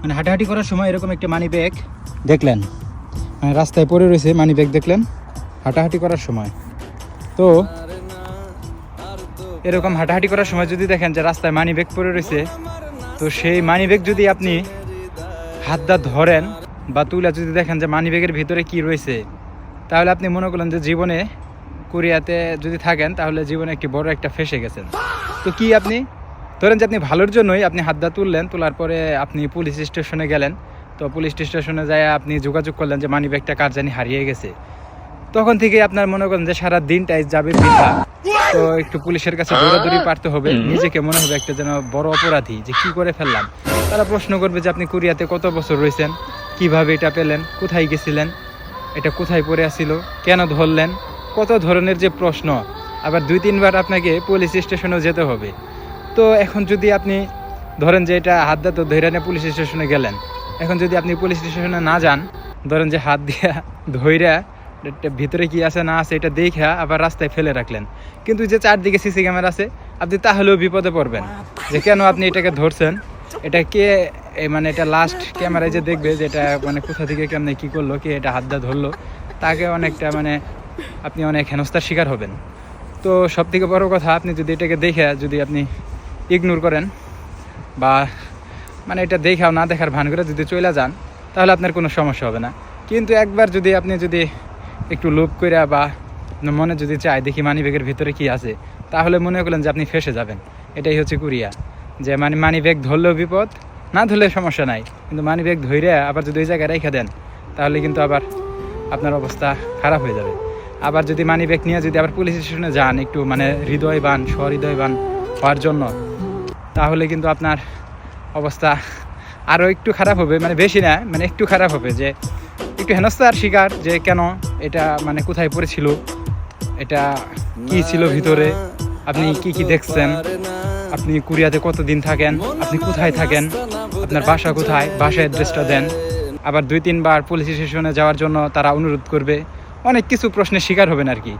মানে হাঁটাহাঁটি করার সময় এরকম একটা মানি ব্যাগ দেখলেন, মানে রাস্তায় পড়ে রয়েছে মানি ব্যাগ দেখলেন হাঁটাহাঁটি করার সময়। তো এরকম হাঁটাহাঁটি করার সময় যদি দেখেন যে রাস্তায় মানি ব্যাগ পড়ে রয়েছে, তো সেই মানি ব্যাগ যদি আপনি হাত দা ধরেন বা তুলে যদি দেখেন যে মানি ব্যাগের ভিতরে কি রয়েছে, তাহলে আপনি মনে করলেন যে জীবনে কোরিয়াতে যদি থাকেন তাহলে জীবনে একটি বড় একটা ফেঁসে গেছেন। তো কি আপনি ধরেন যে আপনি ভালোর জন্যই আপনি হাত দা তুললেন, তোলার পরে আপনি পুলিশ স্টেশনে গেলেন। তো পুলিশ স্টেশনে যায় আপনি যোগাযোগ করলেন যে মানি ব্যাগটা কার জানি হারিয়ে গেছে। তখন থেকে আপনার মনে করেন যে সারা দিনটাই যাবে বৃথা। তো একটু পুলিশের কাছে দৌড়াদৌড়ি পারতে হবে, নিজেকে মনে হবে একটা যেন বড় অপরাধী যে কি করে ফেললাম। তারা প্রশ্ন করবে যে আপনি কোরিয়াতে কত বছর রয়েছেন, কিভাবে এটা পেলেন, কোথায় গেছিলেন, এটা কোথায় পড়ে আসছিল, কেন ধরলেন, কত ধরনের যে প্রশ্ন। আবার 2-3 বার আপনাকে পুলিশ স্টেশনেও যেতে হবে। তো এখন যদি আপনি ধরেন যে এটা হাত দা তো ধরে নিয়ে পুলিশ স্টেশনে গেলেন, এখন যদি আপনি পুলিশ স্টেশনে না যান, ধরেন যে হাত দিয়া ধইরা ভিতরে কি আছে না আছে এটা দেখা আবার রাস্তায় ফেলে রাখলেন, কিন্তু যে চারদিকে সিসি ক্যামেরা আছে, আপনি তাহলেও বিপদে পড়বেন যে কেন আপনি এটাকে ধরছেন, এটা কে মানে এটা লাস্ট ক্যামেরায় যে দেখবে যে এটা মানে কোথা থেকে কেমনে কী করলো, কে এটা হাত দা ধরলো, তাকে অনেকটা মানে আপনি অনেক হেনস্থার শিকার হবেন। তো সব থেকে বড় কথা, আপনি যদি এটাকে দেখে যদি আপনি ইগনোর করেন বা মানে এটা দেখাও না দেখার ভান করে যদি চলে যান, তাহলে আপনার কোনো সমস্যা হবে না। কিন্তু একবার যদি আপনি যদি একটু লোভ করে বা মনে যদি চায় দেখি মানি ব্যাগের ভিতরে কি আছে, তাহলে মনে করলেন যে আপনি ফেঁসে যাবেন। এটাই হচ্ছে কোরিয়া, যে মানি ব্যাগ ধরলেও বিপদ, না ধরলে সমস্যা নাই, কিন্তু মানি ব্যাগ ধরে আবার যদি ওই জায়গায় রেখে দেন, তাহলে কিন্তু আবার আপনার অবস্থা খারাপ হয়ে যাবে। আবার যদি মানি ব্যাগ নিয়ে যদি আবার পুলিশ স্টেশনে যান একটু মানে হৃদয়বান সহৃদয়বান হওয়ার জন্য, তাহলে কিন্তু আপনার অবস্থা আরও একটু খারাপ হবে, মানে বেশি না, মানে একটু খারাপ হবে, যে একটু হেনস্থার শিকার, যে কেন এটা মানে কোথায় পড়েছিল, এটা কি ছিল ভিতরে, আপনি কি কি দেখছেন, আপনি কোরিয়াতে কতদিন থাকেন, আপনি কোথায় থাকেন, আপনার বাসা কোথায়, বাসা অ্যাড্রেসটা দেন। আবার 2-3 বার পুলিশ স্টেশনে যাওয়ার জন্য তারা অনুরোধ করবে, অনেক কিছু প্রশ্নের শিকার হবেন আর কি।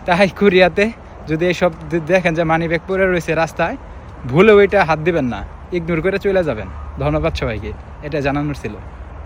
তাই কোরিয়াতে যদি এইসব দেখেন যে মানি ব্যাগ পড়ে রয়েছে রাস্তায়, ভুলেও এটা হাত দিবেন না, ইগনোর করে চলে যাবেন। ধন্যবাদ সবাইকে, এটা জানানোর ছিল।